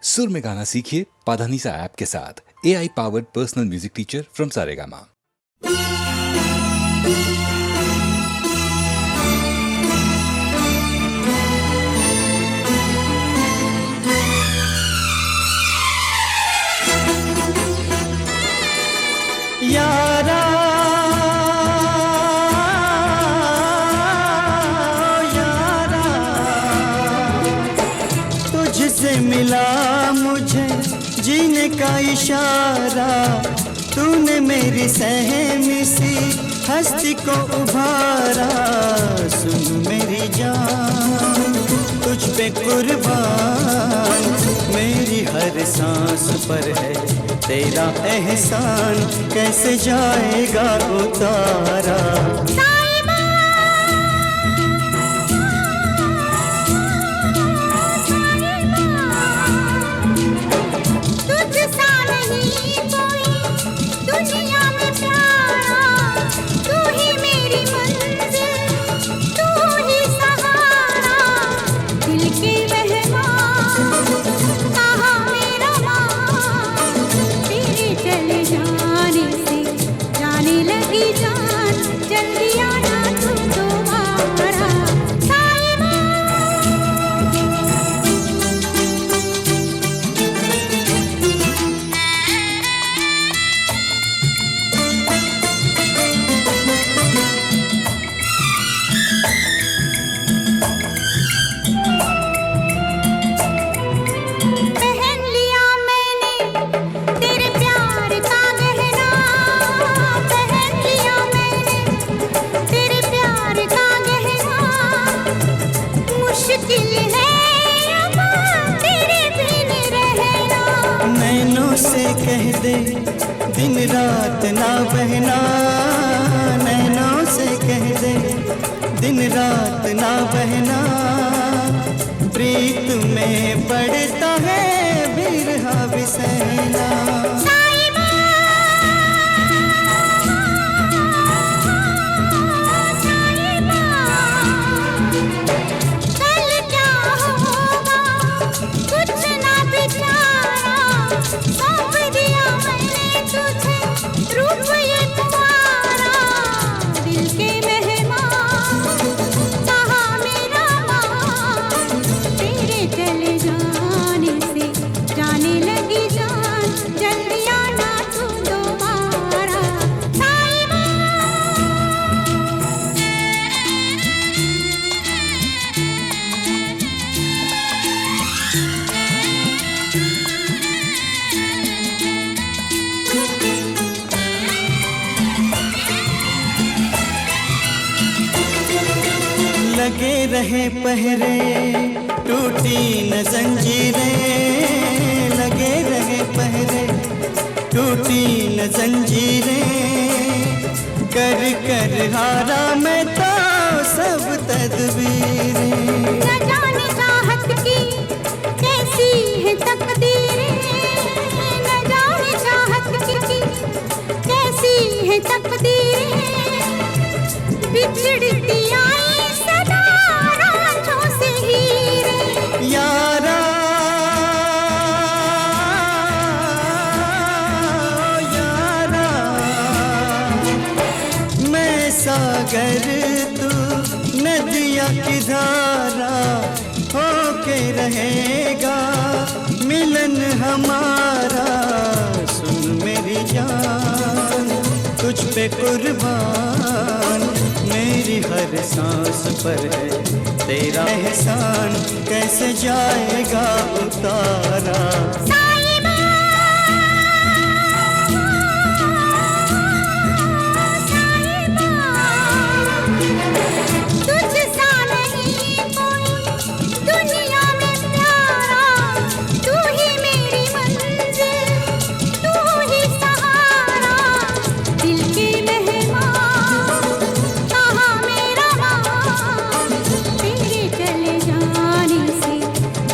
सुर में गाना सीखिए पाधानीसा ऐप के साथ। AI powered personal music teacher from Saregama. यारा यारा तुझसे मिला मुझे जीने का इशारा, तूने मेरी सहमी सी हस्ती को उभारा। सुन मेरी जान तुझ पे कुर्बान, मेरी हर सांस पर है तेरा एहसान, कैसे जाएगा उतारा। से कह दे दिन रात ना बहना, नैनों से कह दे दिन रात ना बहना। प्रीत में पड़ता है बिरहा बिसैना। लगे रहे पहरे टूटी न जंजीरें, लगे रहे पहरे टूटी न जंजीरें। कर कर हारा मैं तो सब तदबीरें। न जाने चाहत की कैसी है तकदीरें, न जाने चाहत की कैसी है तकदीरें। बिछड़ती आई सदा रांझों से हीरे। यारा यारा मैं सागर तू नदिया की धारा, होके रहेगा मिलन हमारा। सुन मेरी जान तुझ पे कुर्बान, मेरी हर सांस पर है तेरा एहसान, कैसे जाएगा उतारा।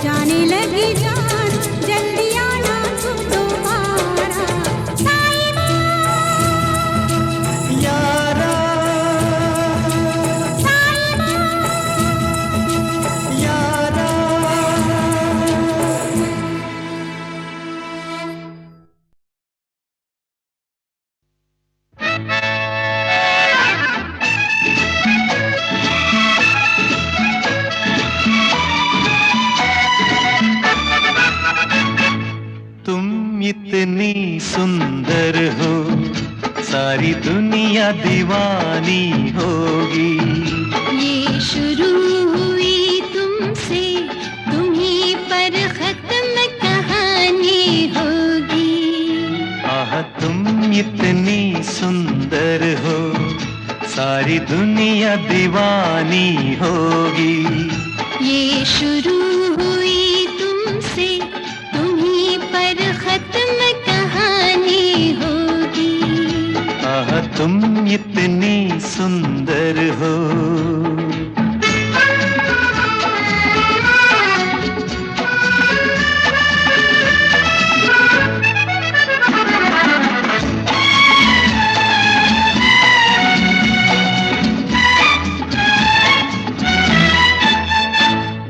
जाने लगी जान इतनी सुंदर हो, सारी दुनिया दीवानी होगी। ये शुरू हुई तुमसे, तुम्हीं पर खत्म कहानी होगी। आह तुम इतनी सुंदर हो, सारी दुनिया दीवानी होगी। ये शुरू हुई तुमसे, तुम्हीं पर खत्म कहानी होगी। आह तुम इतनी सुंदर हो।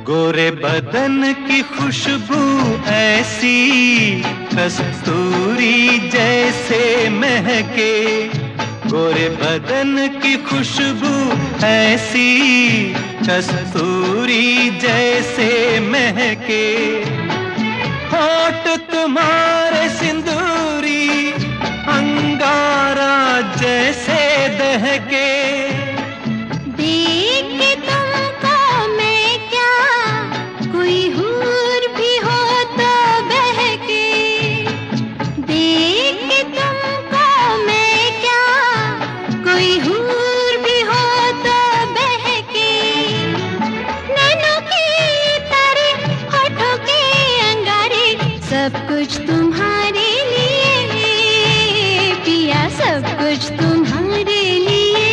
गोरे बदन की खुशबू ऐसी, कस्तूरी जैसे महके। गोरे बदन की खुशबू ऐसी, कस्तूरी जैसे महके। होठ तुम्हारे सिंदूरी, अंगारा जैसे दहके। देख के तुमको मैं क्या, कोई हूर भी हो तो बहके। देख के तुमको मैं क्या, कोई हूर भी हो तो बहके। नैनों की तारे, होठों के अंगारे, सब कुछ तुम्हारे लिए पिया, सब कुछ तुम्हारे लिए।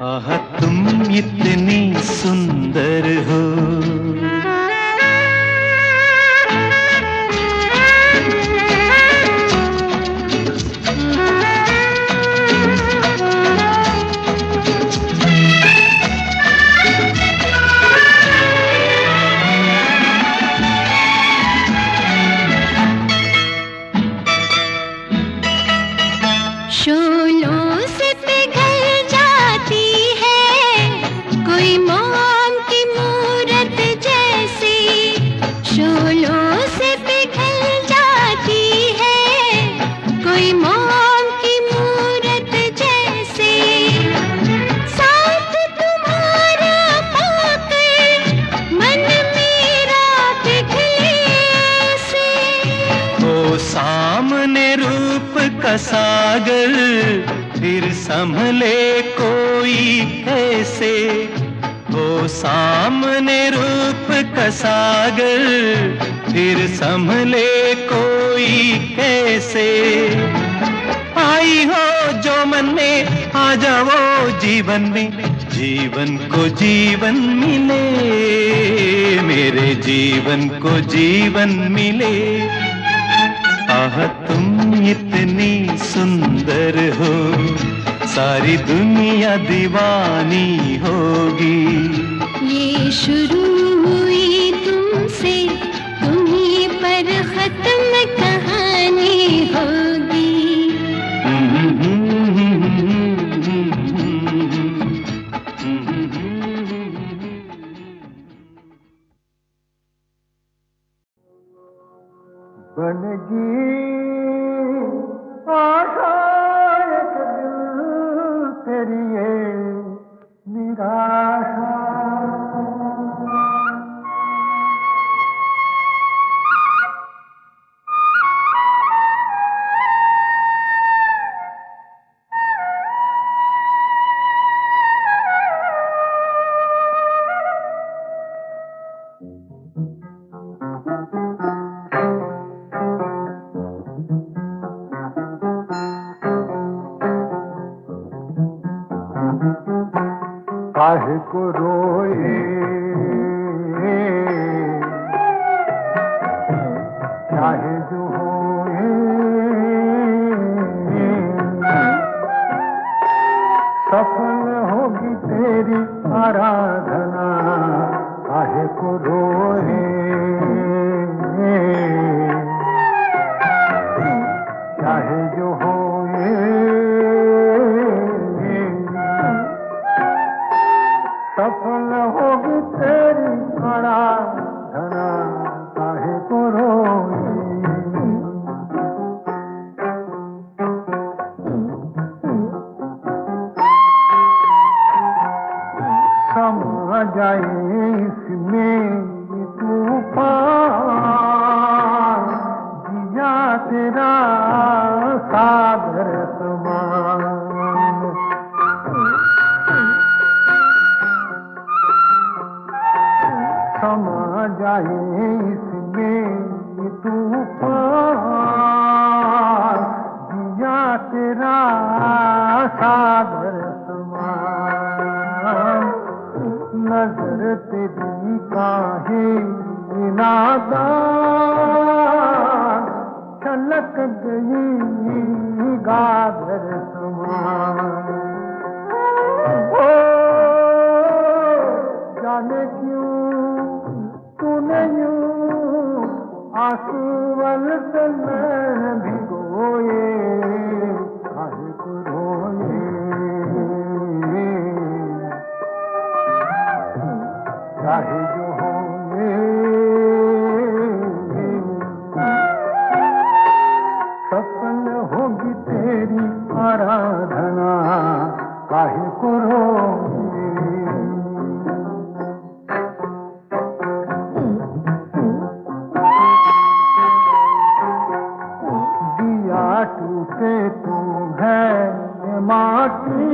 आह तुम इतनी सुंदर हो। शोलों से पिघल जाती है कोई मोम की मूरत जैसी। शोलों से पिघल जाती है कोई मोम की मूरत जैसे। साथ तुम्हारा पाकर मन मेरा पिघले से। ओ सामने रूप का सागर, फिर संभले कोई कैसे। ओ सामने रूप का सागर, फिर संभले कोई कैसे। आई हो जो मन में, आ जाओ जीवन में, जीवन को जीवन मिले, मेरे जीवन को जीवन मिले। आह तुम इतनी सुंदर हो, सारी दुनिया दीवानी होगी। ये शुरू हुई तुमसे, तुम्हीं पर खत्म कहानी होगी। बनगी आशा एक दिल, तेरी ये निराशा। काहे को रोए, चाहे जो होए, सफल होगी तेरी आराधना। काहे को रोए, चाहे जो होए, सफल होगी तेरी आराधना। काहे को रोए। लटक गई गागर समान। ओ जाने क्यों तूने यूं आंसुअल से नैन भिगोए, काहे को रोए, चाहे जो होए। सफल होगी तेरी आराधना, काहे को रोए। दिया टूटे तू है माटी,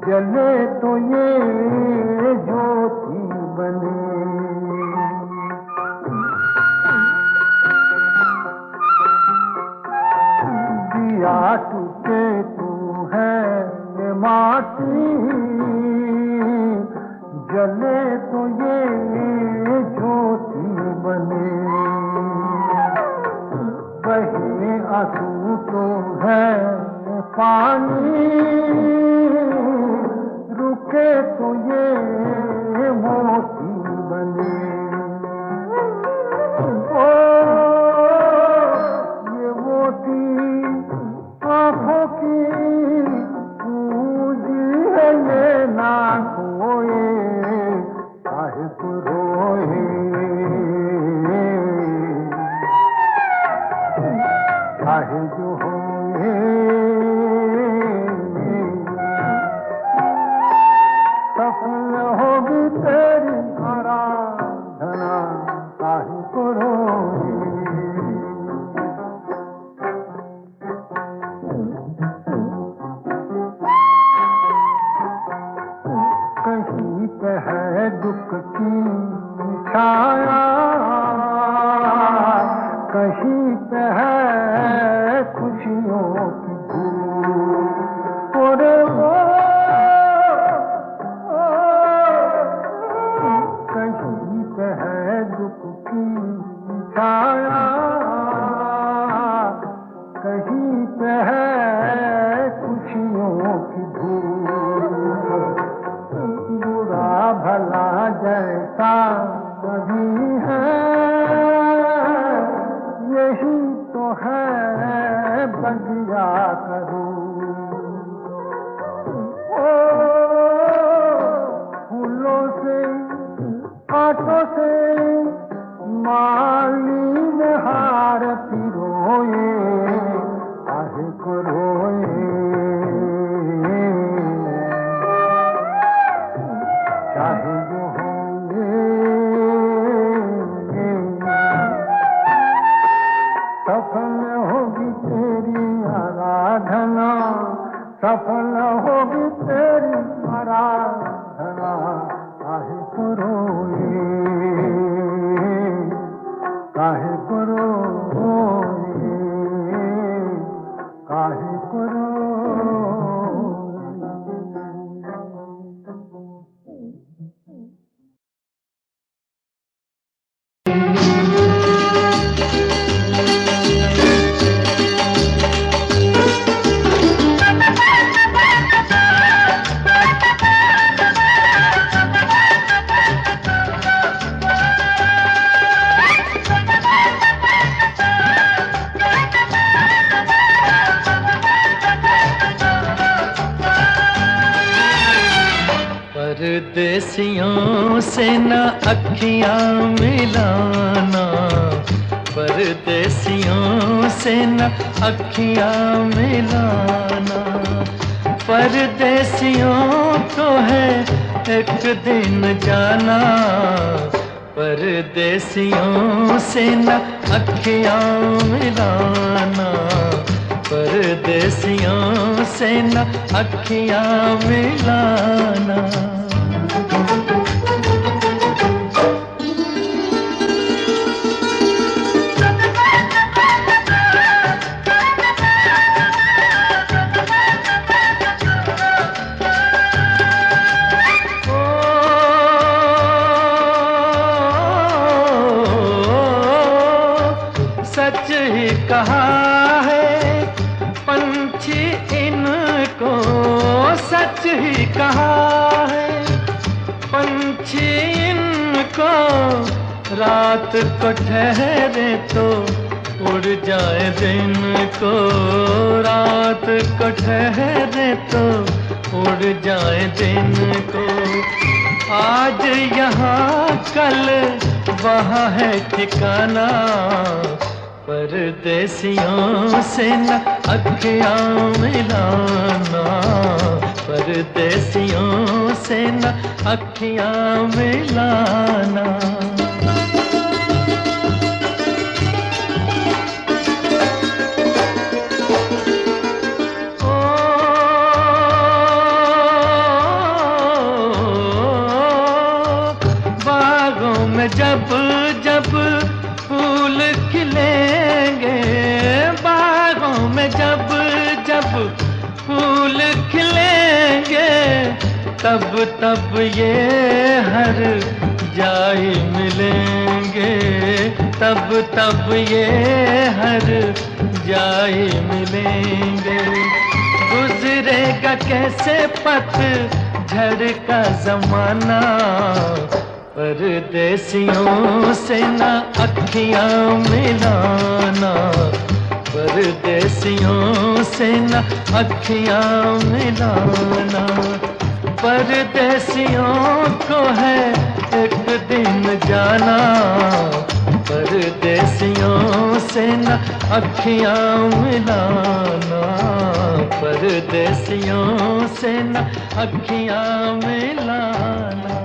जले तो ये ज्योति बने। दिया टूटे तू है माटी, जले तो ये ज्योति बने। बहे आंसू तो है पानी, रुके तो ये मोती बने। ओ ये मोती आंखों की पूंजी है, ये ना खोए, काहे को रोए, काहे जो होए। सफल होगी तेरी आराधना, काहे को रोए। कहीं पे है दुख की छाया, कहीं पे है खुशियों की धूप। और वो कहीं पे है दुख की छाया, कहीं पे है खुशियों की धूप। बुरा भला जैसा कभी है, यही तो है बगिया करूं। ओ फूलों से कांटों से माली ने हार पिरोए, काहे को रोए, चाहे जो होए। सफल होगी तेरी आराधना, सफल होगी तेरी आराधना, काहे को रोए, काहे को रोए, काहे को रोए। परदेसियों से न अखियां मिलाना, परदेसियों से न अखियां मिलाना। परदेसियों को है एक दिन जाना, परदेसियों से न अखियां मिलाना, परदेसियों से न अखियां मिलाना। कहा है, पंछी इनको सच ही कहा है। पंछी इनको रात को ठहरे तो उड़ जाए दिन को, रात को ठहरे तो उड़ जाए दिन को। आज यहाँ कल वहाँ है ठिकाना, परदेसियों से न अखियाँ मिलाना, परदेसियों से न अखियाँ मिलाना। जब जब फूल खिलेंगे, बागों में जब जब फूल खिलेंगे, तब तब ये हर जाई मिलेंगे, तब तब ये हर जाई मिलेंगे। गुजरेगा कैसे पतझड़ का जमाना, परदेसियों से न अखियाँ मिलाना, परदेसियों से न अखियाँ मिलाना। परदेसियों को है एक दिन जाना, परदेसियों से न अखियाँ मिलाना, परदेसियों से न अखियाँ मिलाना।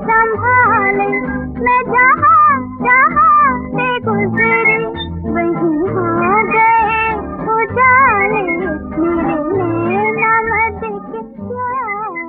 संभाले, मैं जहाँ जहाँ से गुजरे वहीं हो गए उजाले, मेरे नैना मद के प्याले।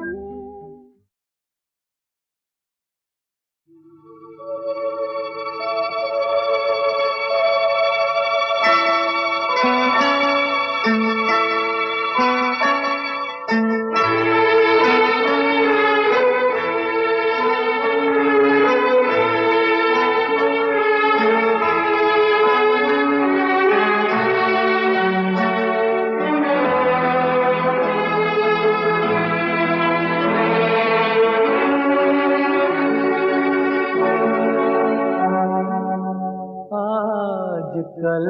कल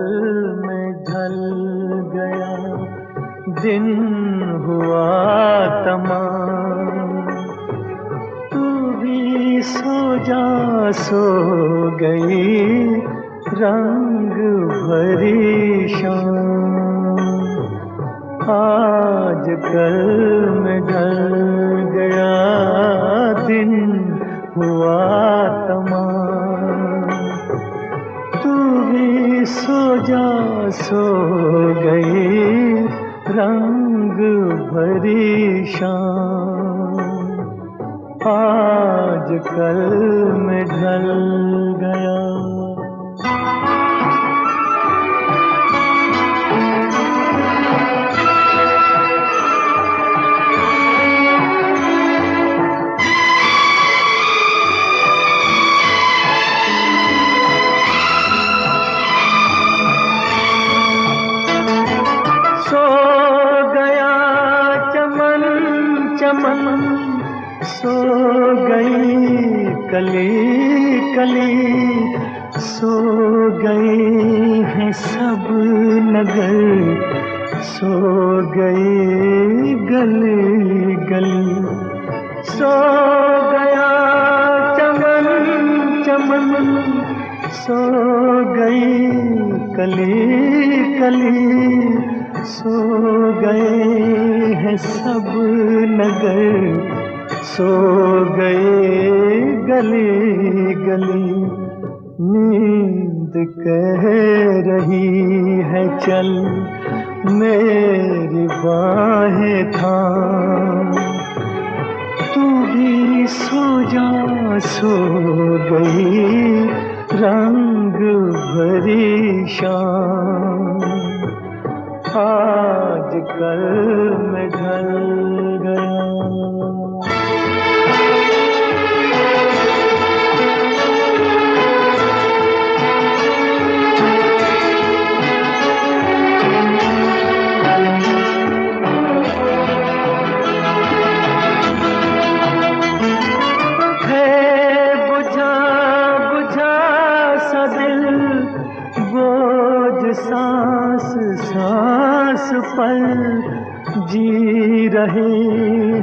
में ढल गया दिन हुआ तमाम, तू भी सो जा सो गई रंग भरी शाम। आज कल में ढल गया दिन हुआ तमाम, तू भी सो जा सो गई रंग भरी शाम। आज कल में ढल गया। सो गई कली कली, सो गई है सब नगर, सो गई गली गली। सो गया चमन चमन, सो गई कली कली, सो गए हैं सब नगर, सो गए गली गली। नींद कह रही है चल मेरी बाहें थाम, तू भी सो जा सो गई रंग भरी शाम। आज कल में ढल गया। सांस सांस पर जी रहे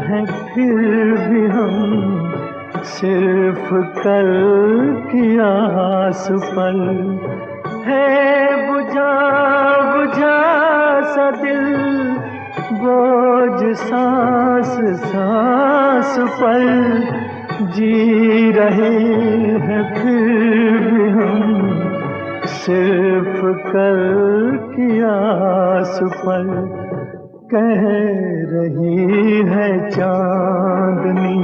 हैं फिर भी हम, सिर्फ कल की आस पर है बुझा बुझा सा दिल। बोझ सांस सांस पर जी रहे हैं फिर भी हम, सिर्फ कल की आस पर। कह रही है चांदनी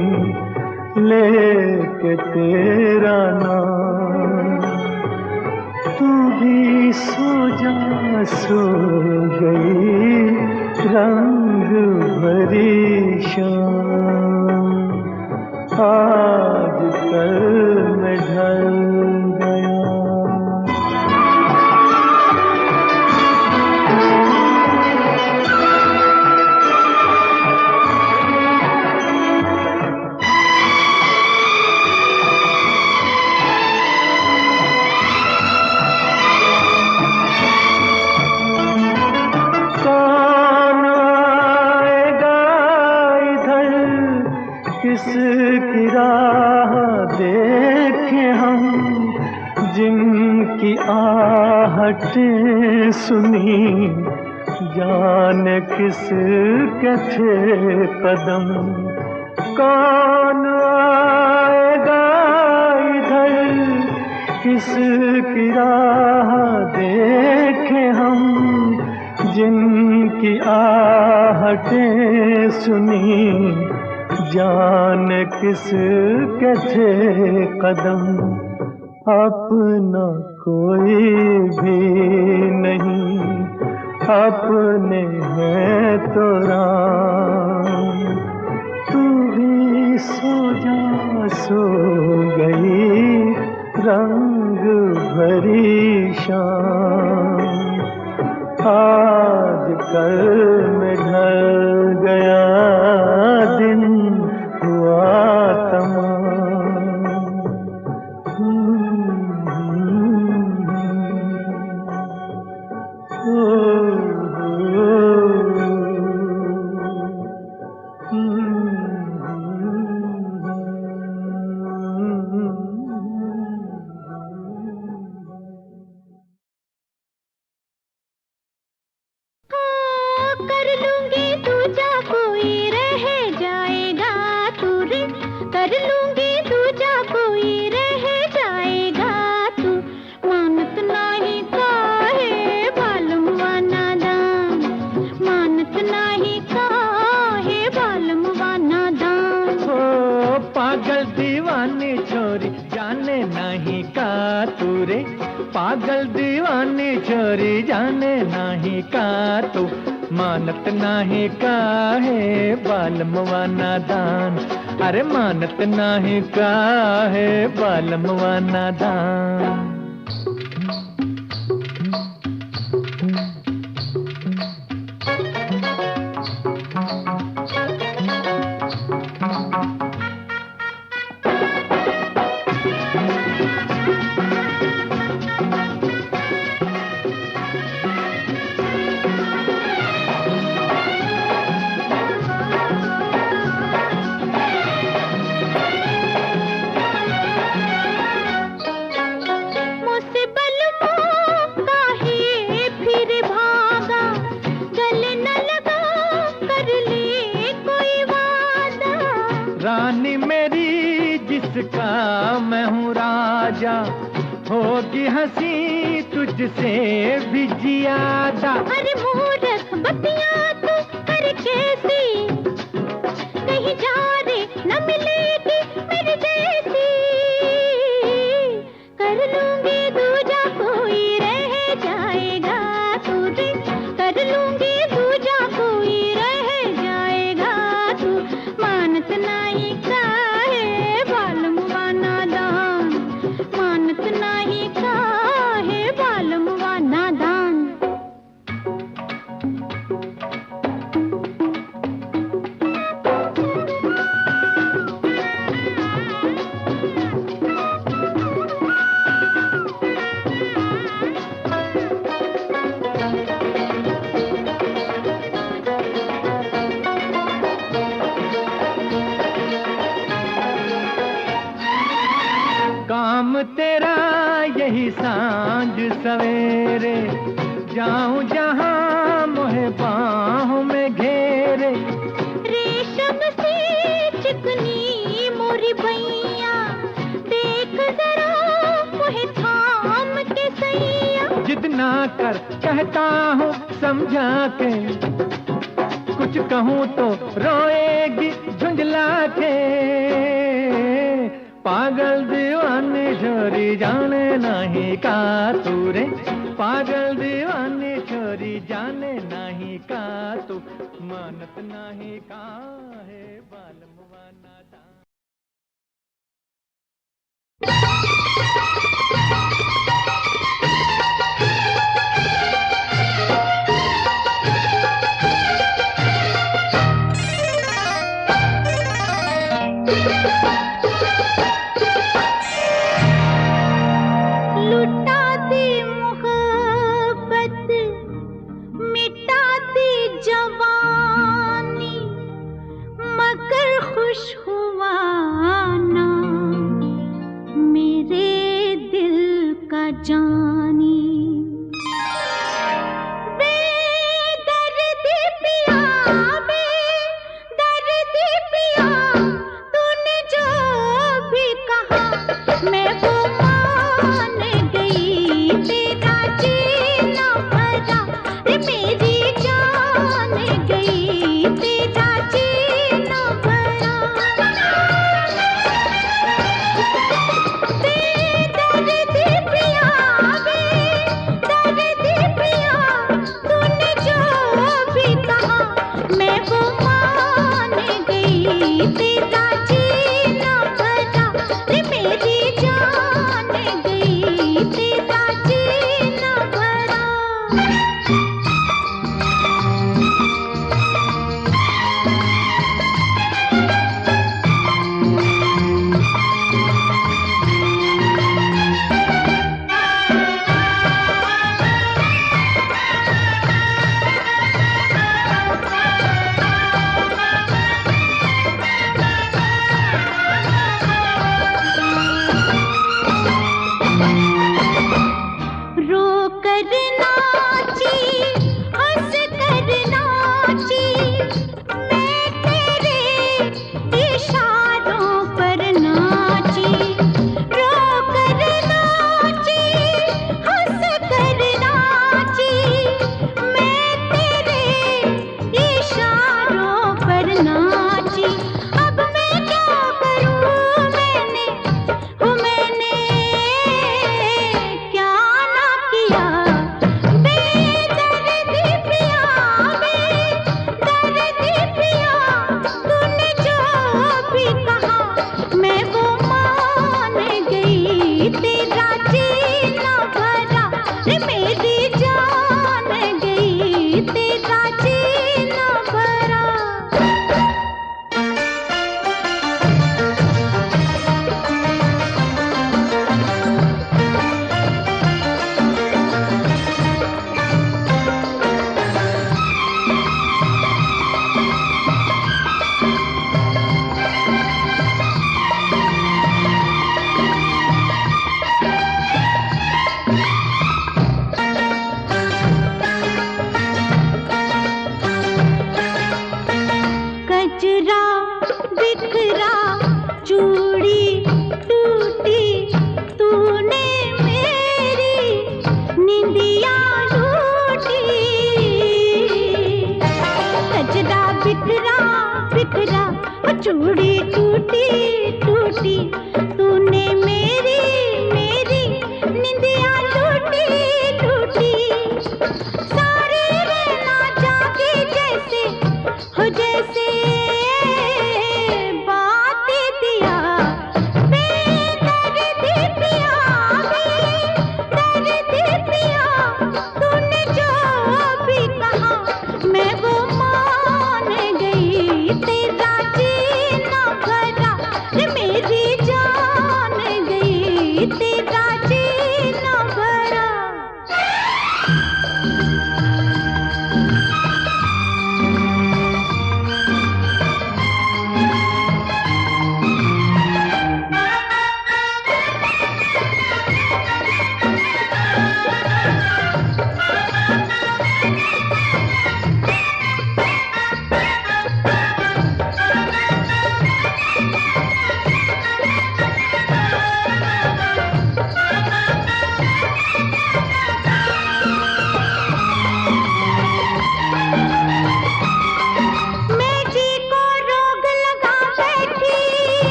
लेके तेरा नाम, तू भी सो जा सो गई रंग भरी शाम। आज कल में ढल गया। किसकी राह देखे हम, जिनकी आहटें सुनी, जाने किसके थे कदम। कौन आएगा किसकी राह देखे हम, जिनकी आहटें सुनी, जाने किसके थे कदम, अपना कोई भी नहीं, अपने हैं तो राम। तू भी सो जा, सो गई रंग भरी शाम, आज कल में ढल गया दिन हुआ तमाम। कर लूंगी दूजा कोई रह जाएगा तू रे, कर लूंगी दूजा कोई रह जाएगा तू, मानत नहीं काहे बालम वा नादान, मानत नहीं काहे बालम वा नादान। ओ पागल दीवानी छोरी जाने नहीं का तू रे, पागल दीवानी छोरी जाने नहीं का तू, मानत नाही का है बालम वा नादान, अरे मानत नाही का है बालम वा नादान। रानी मेरी जिसका मैं हूँ राजा, होगी हंसी तुझसे भी ज्यादा। अरे मूर्ख बतिया तू कर कैसी, कहीं जा रे न मिलेगी मेरी जैसी, कर लूंगी दूजा कोई रह जाएगा तू रे, कर लूंगी दूजा कोई रह जाएगा तू, मानत नहीं काहे बालम वा नादान, मानत नहीं काहे बालम वा नादान। काम तेरा यही सांझ सवेरे, जाऊं जहां मोहे बाहों में घेरे, रेशम सी चिकनी मोरी बैया, देख जरा मोहे थाम के सैया। जिद ना कर कहता हूँ समझा के, कुछ कहूँ तो रोएगी झुंझला के, पागल दीवानी छोरी जाने नहीं का तू रे, पागल दीवानी छोरी जाने नहीं का तू, मानत नहीं का है बालम वा नादान। लुटा दी मोहब्बत, मिटा दी जवानी, मगर खुश हुआ ना मेरे दिल का जानी। बेदर्दी पिया, बेदर्दी पिया, तूने जो भी कहा मैं वो मान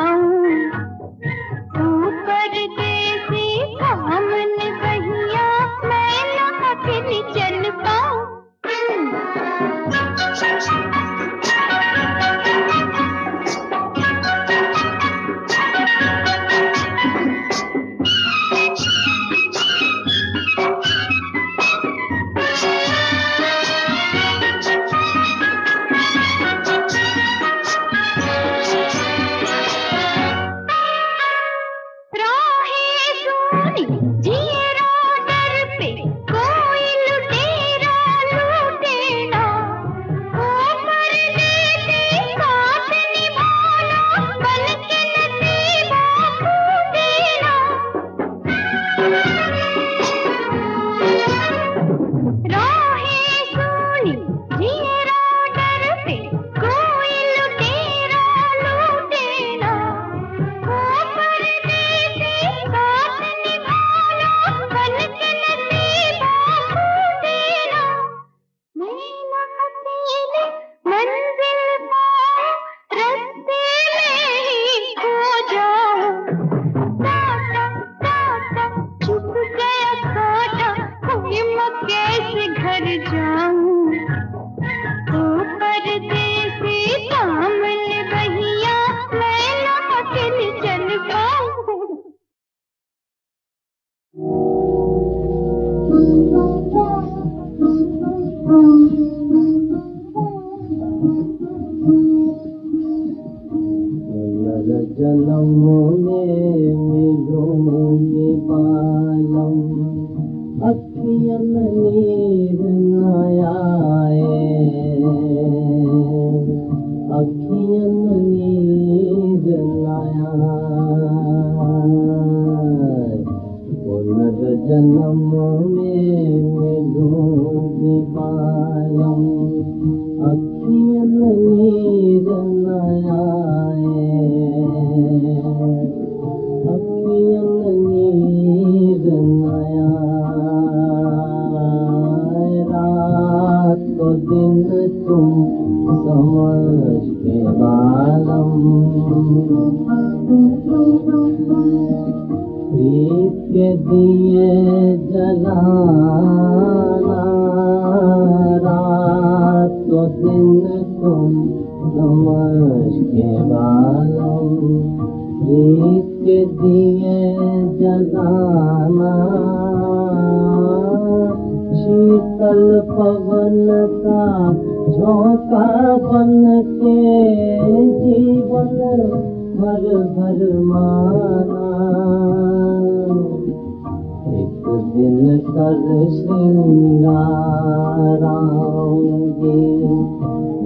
पाऊं, तू परदेसी सामन बहिया, मैं ना अकेली चल पाऊं। जन्म में मिलूंगी बालम, अखियन नीर न आए, अखियन नीर न आए। पुनर्जन्म में मिलूंगी बालम, अखियन नीर न आए, अखियन नीर न आए। रात को दिन तुम समझ के बालम, प्रीत के दिए जलाना। रात को दिन तुम समझ के बालम, प्रीत के दिए जलाना। शीतल पवन का झोंका बन के जीवन भर भर माना। एक दिन कर श्रृंगाराऊंगी,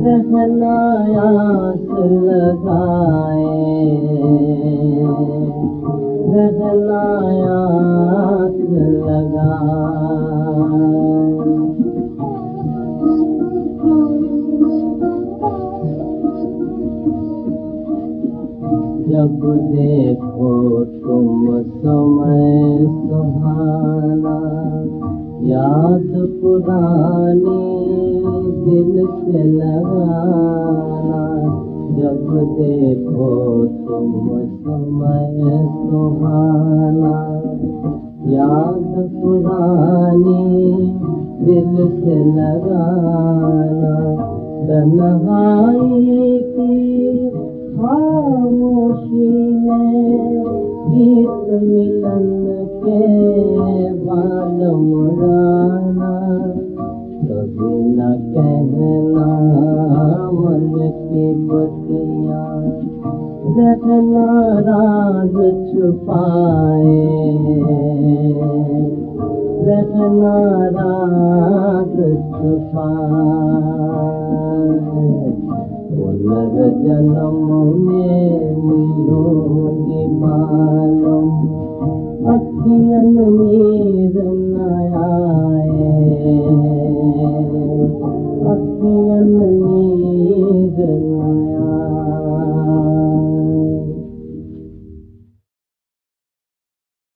रहना आस लगाए, रहना आस लगाए। जब देखो तुम समय सुहाना, याद पुरानी दिल से लगाना। जब देखो तुम समय सुहाना, याद पुरानी दिल से लगाना। तन्हाई की खामोशी में गीत मिलन के बालम गाना। कभी न कहना मन की बतियाँ, रहना राज छुपाए, रहना राज छुपाए। पुनर्जन्म में मिलूंगी बालम, अखियन नीर न आए, अखियन